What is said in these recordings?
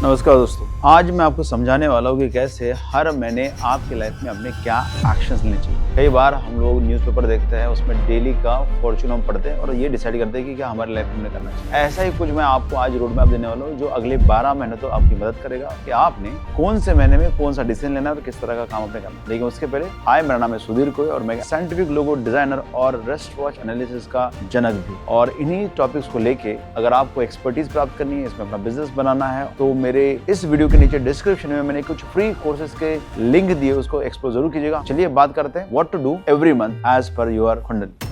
नमस्कार दोस्तों, आज मैं आपको समझाने वाला हूँ कि कैसे हर महीने आपकी लाइफ में अपने क्या एक्शंस लेने चाहिए। कई बार हम लोग न्यूज़पेपर देखते हैं, उसमें डेली का फॉर्चून हम पढ़ते हैं और ये डिसाइड करते हैं कि क्या हमारी लाइफ में हमने करना चाहिए। ऐसा ही कुछ मैं आपको आज रोड मैप देने वाला हूँ जो अगले 12 महीने तो आपकी मदद करेगा कि आपने कौन से महीने में कौन सा डिसीजन लेना है और किस तरह का काम अपने करना। लेकिन उसके पहले हाय, मेरा नाम है सुधीर कोय और मैं साइंटिफिक लोगो डिजाइनर और रेस्ट वॉच एनालिसिस का जनक भी। और इन्हीं टॉपिक्स को लेके अगर आपको एक्सपर्टीज प्राप्त करनी है, इसमें अपना बिजनेस बनाना है, तो मेरे इस वीडियो के नीचे डिस्क्रिप्शन में मैंने कुछ फ्री कोर्सेज के लिंक दिए, उसको एक्सप्लोर जरूर कीजिएगा। चलिए बात करते हैं what to do every month as per your कुंडली।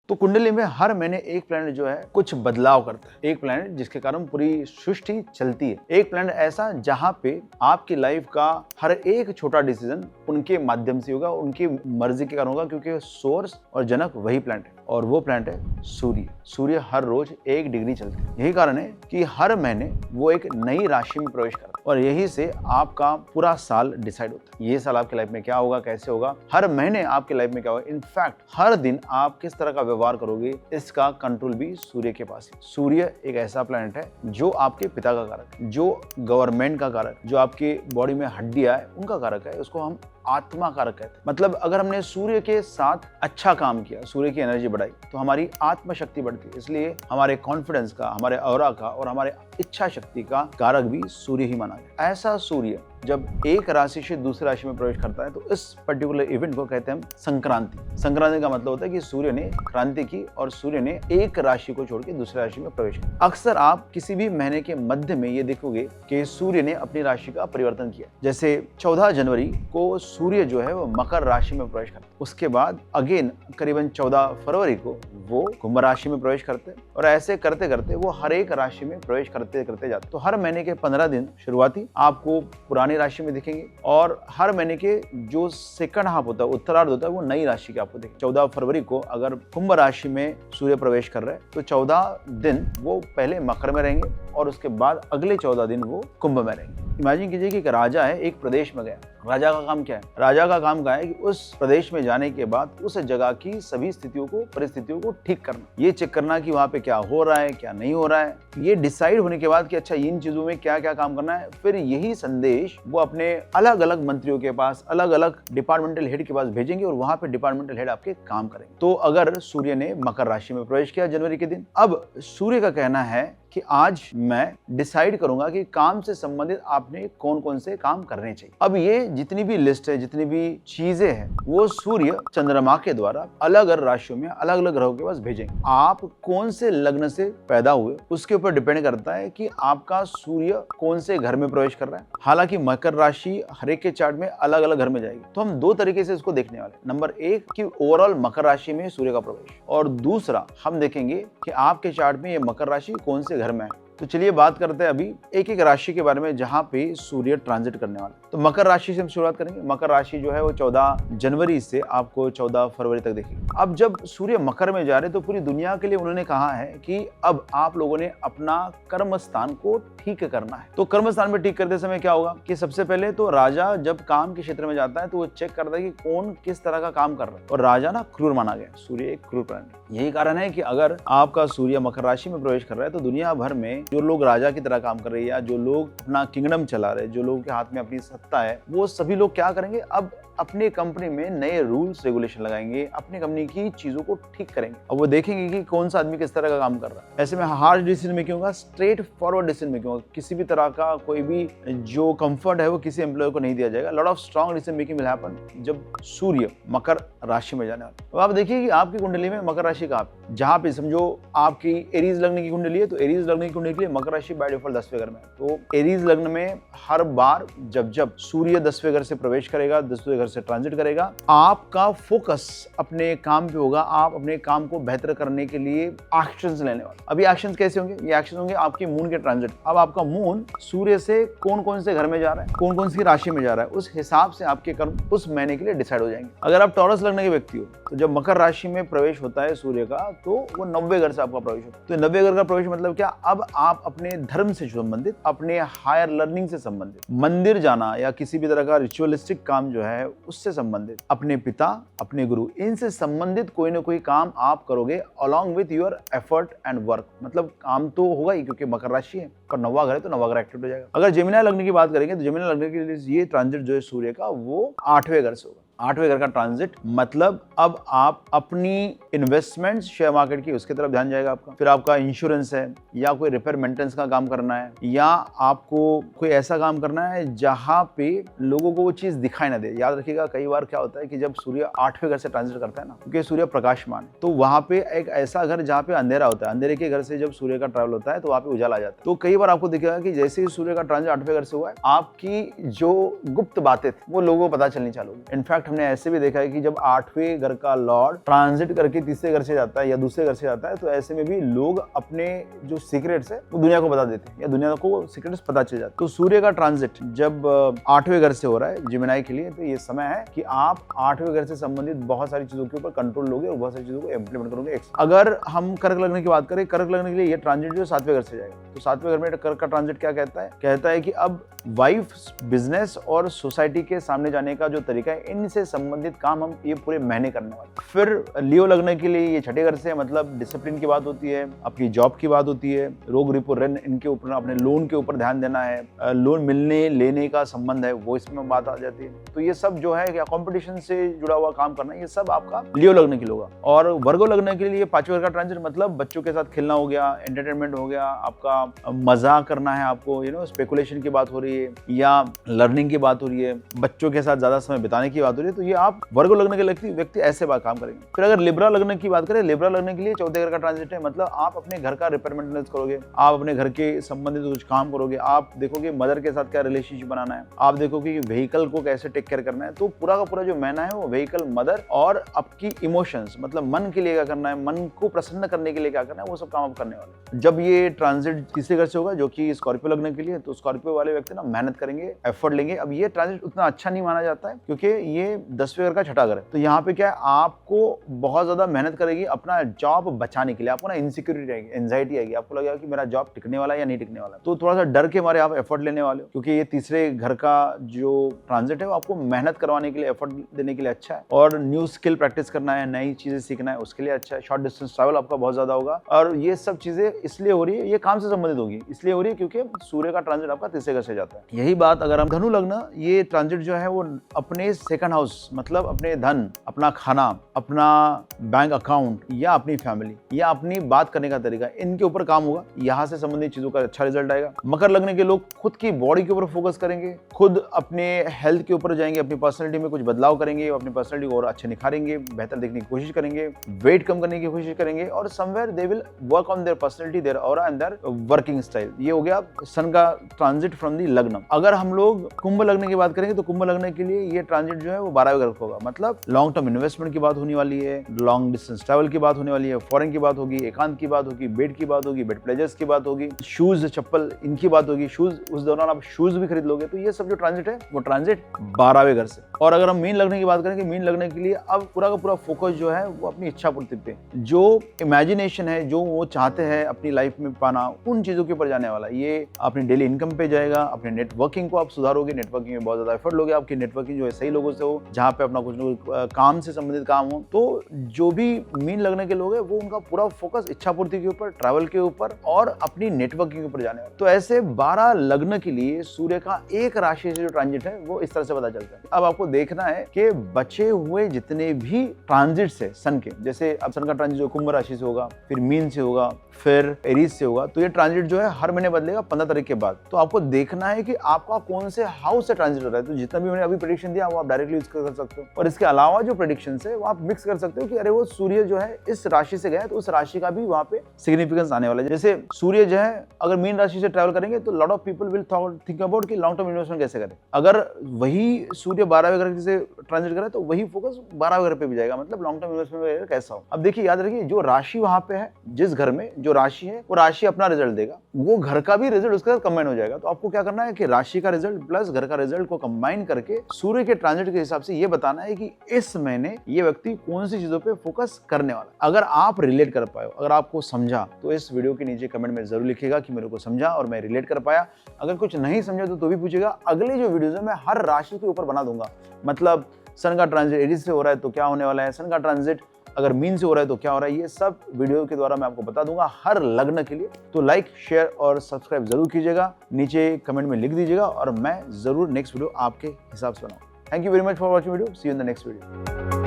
तो कुंडली में हर महीने एक प्लैनेट जो है कुछ बदलाव करता है। एक प्लैनेट जिसके कारण पूरी सृष्टि चलती है। एक प्लैनेट ऐसा जहां पे आपकी लाइफ का हर एक छोटा डिसीजन उनके माध्यम से होगा, उनकी मर्जी के कारण होगा, क्योंकि सोर्स और जनक वही प्लैनेट है और वो प्लैनेट है सूर्य। सूर्य हर रोज 1 डिग्री चलती है। यही कारण है कि हर महीने वो एक नई राशि में प्रवेश करता है और यही से आपका पूरा साल डिसाइड होता है। ये साल आपकी लाइफ में क्या होगा, कैसे होगा, हर महीने आपकी लाइफ में क्या होगा, इनफैक्ट हर दिन आप किस तरह का व्यवहार करोगे, इसका कंट्रोल भी सूर्य के पास है। सूर्य एक ऐसा प्लैनेट है जो आपके पिता का कारक है, जो गवर्नमेंट का कारक, जो आपकी बॉडी में हड्डियां है उनका कारक है। उसको हम आत्मा कारक कहते हैं। मतलब अगर हमने सूर्य के साथ अच्छा काम किया, सूर्य की एनर्जी बढ़ाई, तो हमारी आत्म शक्ति बढ़ती है। इसलिए हमारे कॉन्फिडेंस का, हमारे ऑरा का और हमारे इच्छा शक्ति का कारक भी सूर्य ही माना गया। ऐसा सूर्य जब एक राशि से दूसरी राशि में प्रवेश करता है तो इस पर्टिकुलर इवेंट को कहते हैं हम संक्रांति। संक्रांति का मतलब होता है कि सूर्य ने क्रांति की और सूर्य ने एक राशि को छोड़ के दूसरी राशि में प्रवेश किया। अक्सर आप किसी भी महीने के मध्य में ये देखोगे कि सूर्य ने अपनी राशि का परिवर्तन किया। जैसे 14 जनवरी को सूर्य जो है वो मकर राशि में प्रवेश करता है। उसके बाद अगेन करीबन 14 फरवरी को वो कुंभ राशि में प्रवेश करते हैं और ऐसे करते करते वो हर एक राशि में प्रवेश करते करते जाते। तो हर महीने के 15 दिन शुरुआती आपको पुरानी राशि में दिखेंगे और हर महीने के जो सेकंड हाफ होता है, उत्तरार्ध होता है, वो नई राशि के आपको दिखेंगे। 14 फरवरी को अगर कुंभ राशि में सूर्य प्रवेश कर रहे हैं तो 14 दिन वो पहले मकर में रहेंगे और उसके बाद अगले 14 दिन वो कुंभ में रहेंगे। इमेजिन कीजिए कि एक राजा है, एक प्रदेश में गया। राजा का काम क्या है? राजा का काम क्या है कि उस प्रदेश में जाने के बाद उस जगह की सभी स्थितियों को, परिस्थितियों को ठीक करना, ये चेक करना कि वहां पे क्या हो रहा है, क्या नहीं हो रहा है। ये डिसाइड होने के बाद कि अच्छा इन चीजों में क्या क्या काम करना है, फिर यही संदेश वो अपने अलग अलग मंत्रियों के पास, अलग अलग डिपार्टमेंटल हेड के पास भेजेंगे और वहां पे डिपार्टमेंटल हेड आपके काम करेंगे। तो अगर सूर्य ने मकर राशि में प्रवेश किया जनवरी के दिन, अब सूर्य का कहना है कि आज मैं डिसाइड करूंगा कि काम से संबंधित आपने कौन कौन से काम करने चाहिए। अब ये जितनी भी लिस्ट है, जितनी भी चीजें हैं, वो सूर्य चंद्रमा के द्वारा अलग अलग राशियों में अलग अलग ग्रहों के पास भेजेंगे। आप कौन से लग्न से पैदा हुए उसके ऊपर डिपेंड करता है कि आपका सूर्य कौन से घर में प्रवेश कर रहा है। हालांकि मकर राशि हर एक के चार्ट में अलग अलग घर में जाएगी, तो हम 2 तरीके से इसको देखने वाले। नंबर 1 कि ओवरऑल मकर राशि में सूर्य का प्रवेश, और दूसरा हम देखेंगे कि आपके चार्ट में ये मकर राशि कौन से घर में है। तो चलिए बात करते हैं अभी एक एक राशि के बारे में जहां पे सूर्य ट्रांजिट करने वाला है। तो मकर राशि से हम शुरुआत करेंगे। मकर राशि जो है वो 14 जनवरी से आपको 14 फरवरी तक देखेगी। अब जब सूर्य मकर में जा रहे तो पूरी दुनिया के लिए उन्होंने कहा है कि अब आप लोगों ने अपना कर्म स्थान को ठीक करना है। तो कर्म स्थान में ठीक करते समय क्या होगा कि सबसे पहले तो राजा जब काम के क्षेत्र में जाता है तो वो चेक करता है कि कौन किस तरह का काम कर रहा है। और राजा ना क्रूर माना गया, सूर्य एक क्रूर प्लैनेट। यही कारण है कि अगर आपका सूर्य मकर राशि में प्रवेश कर रहा है तो दुनिया भर में जो लोग राजा की तरह काम कर रहे हैं या जो लोग अपना किंगडम चला रहे हैं, जो लोगों के हाथ में अपनी सत्ता है, वो सभी लोग क्या करेंगे, अब अपने कंपनी में नए रूल्स रेगुलेशन लगाएंगे, अपनी कंपनी की चीजों को ठीक करेंगे। अब वो देखेंगे कि कौन सा आदमी किस तरह का काम कर रहा है। ऐसे में हार्ड डिसीजन मेकिंग होगा, स्ट्रेट फॉरवर्ड डिसीजन मेकिंग होगा। किसी भी तरह का कोई भी जो कंफर्ट है वो किसी एम्प्लॉय को नहीं दिया जाएगा। Lot of strong decision making will happen जब सूर्य मकर राशि में जाने वाला। अब आप देखिए कि आपकी कुंडली में मकर राशि कहाँ पे, जहां पे समझो आपकी एरीज लग्न की कुंडली है तो एरीज लग्न की कुंडली के लिए मकर राशि बाय डिफॉल्ट 10वें घर में है। तो एरीज लग्न में हर बार जब सूर्य 10वें घर से प्रवेश करेगा, 10वें घर से ट्रांजिट करेगा, आपका फोकस अपने काम पे होगा। आप अपने काम को बेहतर करने के लिए एक्शंस लेने वाले। अभी एक्शंस कैसे होंगे? ये एक्शन होंगे आपकी मून के ट्रांजिट। अब आपका मून सूर्य से कौन कौन से घर में जा रहा है, कौन कौन सी राशि में जा रहा है, उस हिसाब से आपके कर्म उस महीने के लिए डिसाइड हो जाएंगे। अगर आप टॉरस लग्न के व्यक्ति हो तो जब मकर राशि में प्रवेश होता है सूर्य का तो वो 90वें घर से आपका प्रवेश होता है। तो 90वें घर का प्रवेश मतलब क्या, अब आप अपने धर्म से संबंधित, अपने हायर लर्निंग से संबंधित, मंदिर जाना या किसी भी तरह का रिचुअलिस्टिक काम जो है उससे संबंधित, अपने पिता, अपने गुरु, इनसे संबंधित कोई ना कोई काम आप करोगे along with your effort and work. मतलब काम तो होगा ही क्योंकि मकर राशि है, पर नौवा घर है तो नौवा घर एक्टिव हो जाएगा। अगर जेमिनी लग्न की बात करेंगे तो जेमिनी लग्न के लिए ये ट्रांजिट जो है सूर्य का वो 8वें घर से होगा। 8वें घर का ट्रांजिट मतलब अब आप अपनी इन्वेस्टमेंट्स शेयर मार्केट की उसकी तरफ ध्यान जाएगा आपका। फिर आपका इंश्योरेंस है या कोई रिपेयर मेंटेनेंस का काम करना है या आपको कोई ऐसा काम करना है जहां पे लोगों को वो चीज दिखाई ना दे। याद रखिएगा कई बार क्या होता है कि जब सूर्य 8वें घर से ट्रांजिट करता है ना, क्योंकि सूर्य प्रकाशमान है, तो वहां पे एक ऐसा घर जहाँ पे अंधेरा होता है, अंधेरे के घर से जब सूर्य का ट्रैवल होता है तो वहां पे उजाला आ जाता है। तो कई बार आपको दिखेगा कि जैसे ही सूर्य का ट्रांजिट 8वें घर से हुआ है, आपकी जो गुप्त बातें थी वो लोगों को पता चलनी चालू होगी। इनफैक्ट हमने ऐसे भी देखा है कि जब 8वें घर का लॉर्ड ट्रांजिट करके तीसरे घर से जाता है या दूसरे घर से जाता है, तो ऐसे में भी लोग अपने जो सीक्रेट्स है वो दुनिया को बता देते हैं या दुनिया को सीक्रेट्स पता चल जाते। तो सूर्य का ट्रांजिट जब 8वें घर से हो रहा है जेमिनी के लिए, तो ये समय है कि आप 8वें घर से संबंधित बहुत सारी चीजों के ऊपर कंट्रोल लोगे और बहुत सारी चीजों को इम्प्लीमेंट करोगे। अगर हम कर्क लग्न की बात करें, कर्क लग्न के लिए ये ट्रांजिट जो 7वें घर से जाएगा, तो 7वें घर में कर्क का ट्रांजिट क्या कहता है? कहता है कि अब वाइफ, बिजनेस और सोसाइटी के सामने जाने का जो तरीका है, इनसे संबंधित काम हम ये पूरे महीने करने वाले। फिर लियो लग्न के लिए ये 6ठे घर से मतलब डिसिप्लिन की बात होती है, अपनी जॉब की बात होती है, रोग रिपो ऋण इनके ऊपर, अपने लोन के ऊपर ध्यान देना है, लोन मिलने लेने का संबंध है वो इसमें बात आ जाती है। तो ये सब जो है क्या कंपटीशन से जुड़ा हुआ काम करना, ये सब आपका लियो लग्न के लिए होगा। और वर्गो लग्न के लिए 5वें घर का ट्रांजिट मतलब बच्चों के साथ खेलना हो गया, एंटरटेनमेंट हो गया, आपका मजा करना है आपको, स्पेकुलेशन की बात हो रही है या लर्निंग की बात हो रही है, बच्चों के साथ ज्यादा समय बिताने की बात हो रही है, तो ये आप वर्गो लग्न के व्यक्ति ऐसे बात काम करेंगे। फिर अगर लिब्रा लग्न की बात करें, लिब्रा लग्न के लिए 14वें घर का ट्रांजिट है, मतलब आप अपने घर का रिपेयर मेंटेनेंस करोगे, आप अपने घर के संबंधित कुछ काम करोगे, आप देखोगे मदर के साथ क्या रिलेशनशिप बनाना है, आप देखोगे कि व्हीकल को कैसे टेक केयर करना है। तो पूरा का पूरा जो महीना है वो व्हीकल, मदर और आपकी इमोशंस मतलब मन के लिए क्या करना है, मन को प्रसन्न करने के लिए क्या करना है, वो सब काम आप करने वाले। जब ये ट्रांजिट तीसरे घर से होगा जो कि स्कॉर्पियो लग्न के लिए, तो स्कॉर्पियो वाले व्यक्ति ना मेहनत करेंगे, एफर्ट लेंगे। अब ये ट्रांजिट उतना अच्छा नहीं माना जाता है क्योंकि ये 10वें घर का 6ठा घर है, तो यहाँ पे क्या है, आपको बहुत ज्यादा मेहनत करेगी अपना जॉब बचाने के लिए। आपको ना इनसिक्योरिटी आएगी, एंजाइटी आएगी, आपको लगेगा कि मेरा जॉब टिकने वाला है या नहीं टिकने वाला, तो थोड़ा सा डर के मारे आप एफर्ट लेने वाले हो, क्योंकि ये तीसरे घर का जो ट्रांजिट है वो आपको मेहनत करवाने के लिए, एफर्ट देने के लिए अच्छा है। और न्यू स्किल प्रैक्टिस करना है, नई चीजें सीखना है, उसके लिए अच्छा है। शॉर्ट डिस्टेंस ट्रैवल आपका बहुत ज्यादा होगा, और ये सब चीजें इसलिए हो रही है, ये काम से संबंधित होगी, इसलिए हो रही है क्योंकि सूर्य का ट्रांजिट आपका तीसरे घर से जाता है। यही बात अगर हम धनु लग्न, ये ट्रांजिट जो है वो अपने सेकंड हाउस मतलब अपने धन, अपना खाना, अपना बैंक अकाउंट या अपनी फैमिली या अपनी बात करने का तरीका, इनके ऊपर काम होगा। यहाँ से संबंधित चीजों का अच्छा रिजल्ट आएगा। मकर लग्न के लोग खुद की बॉडी के ऊपर फोकस करेंगे, खुद अपने हेल्थ के ऊपर जाएंगे, अपनी पर्सनैलिटी में कुछ बदलाव करेंगे, अपनी पर्सनैलिटी को और अच्छे निखारेंगे, बेहतर देखने की कोशिश करेंगे, वेट कम करने की कोशिश करेंगे, और somewhere they will work on their personality, their aura and their working style. ये हो गया सन का ट्रांजिट फ्रॉम दी लग्न। अगर हम लोग कुंभ लग्न की बात करेंगे तो कुंभ लग्न के लिए ये ट्रांजिट जो है वो 12वें घर होगा, मतलब लॉन्ग टर्म इन्वेस्टमेंट की बात होने वाली है, लॉन्ग डिस्टेंस ट्रैवल की बात होने वाली है, फॉरेन की बात होगी, एकांत की बात होगी, बेड की बात होगी, बेड प्लेजर्स की बात होगी, शूज, चप्पल, इनकी बात होगी, शूज उस दौरान आप शूज भी खरीद लोगे। तो ये सब जो ट्रांजिट है वो ट्रांजिट 12वें घर से। और अगर हम मीन लग्न की बात करेंगे, मीन लग्न के लिए अब पूरा का पूरा फोकस जो है वो अपनी इच्छा पूर्ति पे, जो इमेजिनेशन है, जो वो चाहते हैं अपनी लाइफ में पाना, उन चीजों के ऊपर जाने वाला है। ये अपनी डेली इनकम पे जाएगा, अपने नेटवर्किंग को आप सुधारोगे, नेटवर्किंग में बहुत ज्यादा एफर्ट लोगे, आपकी नेटवर्किंग जो है सही लोगों से हो, जहाँ पे अपना कुछ न कुछ काम से संबंधित काम हो। तो जो भी मीन लगने के लोग हैं वो उनका पूरा फोकस इच्छा पूर्ति के ऊपर, ट्रैवल के ऊपर और अपनी नेटवर्किंग के ऊपर जाने वाला। तो ऐसे 12 लग्न के लिए सूर्य का एक राशि से जो ट्रांजिट है वो इस तरह से पता चलता है। अब आपको देखना है कि बचे हुए जितने भी ट्रांजिट्स है सन के, जैसे अब सन का ट्रांजिट जो कुंभ राशि से होगा, फिर मीन से होगा, फिर एरीज से होगा, तो ये ट्रांजिट जो है हर महीने बदलेगा 15 तारीख के बाद। तो आपको देखना है कि आपका कौन से हाउस से ट्रांजिट हो रहा है। तो जितना भी मैंने अभी प्रेडिक्शन दिया वो आप डायरेक्टली यूज कर सकते हो, और इसके अलावा जो प्रेडिक्शन है वो आप मिक्स कर सकते हो कि अरे वो सूर्य जो है इस राशि से गया तो उस राशि का भी वहां पे सिग्निफिकेंस आने वाला है। जैसे सूर्य जो है अगर मीन राशि से ट्रैवल करेंगे तो lot of people will think about कि लॉन्ग टर्म इन्वेस्टमेंट कैसे करें। अगर वही सूर्य 12वें घर से ट्रांजिट करे तो वही फोकस 12वें घर पे भी जाएगा, मतलब लॉन्ग टर्म इन्वेस्टमेंट कैसा हो। अब देखिए, याद रखिए, जो राशि वहां पे है, जिस घर में जो राशि है वो राशि अपना रिजल्ट देगा, वो घर का भी रिजल्ट उसके साथ कंबाइन हो जाएगा। तो आपको क्या करना है कि राशि का रिजल्ट प्लस घर का रिजल्ट को कंबाइन करके सूर्य के ट्रांजिट के हिसाब आपसे ये बताना है कि इस महीने ये व्यक्ति कौन सी चीजों पे फोकस करने वाला है। अगर आप रिलेट कर पाए, अगर आपको समझा, तो इस वीडियो के नीचे कमेंट में जरूर लिखिएगा कि मेरे को समझा और मैं रिलेट कर पाया। अगर कुछ नहीं समझा तो भी पूछेगा। अगली जो वीडियोज है मैं हर राशि के ऊपर बना दूंगा। मतलब सन का ट्रांजिट एरीज से हो रहा है तो क्या होने वाला है, सन का ट्रांजिट अगर मीन से हो रहा है तो क्या हो रहा है, ये सब वीडियो के द्वारा मैं आपको बता दूंगा हर लग्न के लिए। तो लाइक, शेयर और सब्सक्राइब जरूर कीजिएगा, नीचे कमेंट में लिख दीजिएगा और मैं जरूर नेक्स्ट वीडियो आपके हिसाब से बनाऊंगा। Thank you very much for watching video. See you in the next video.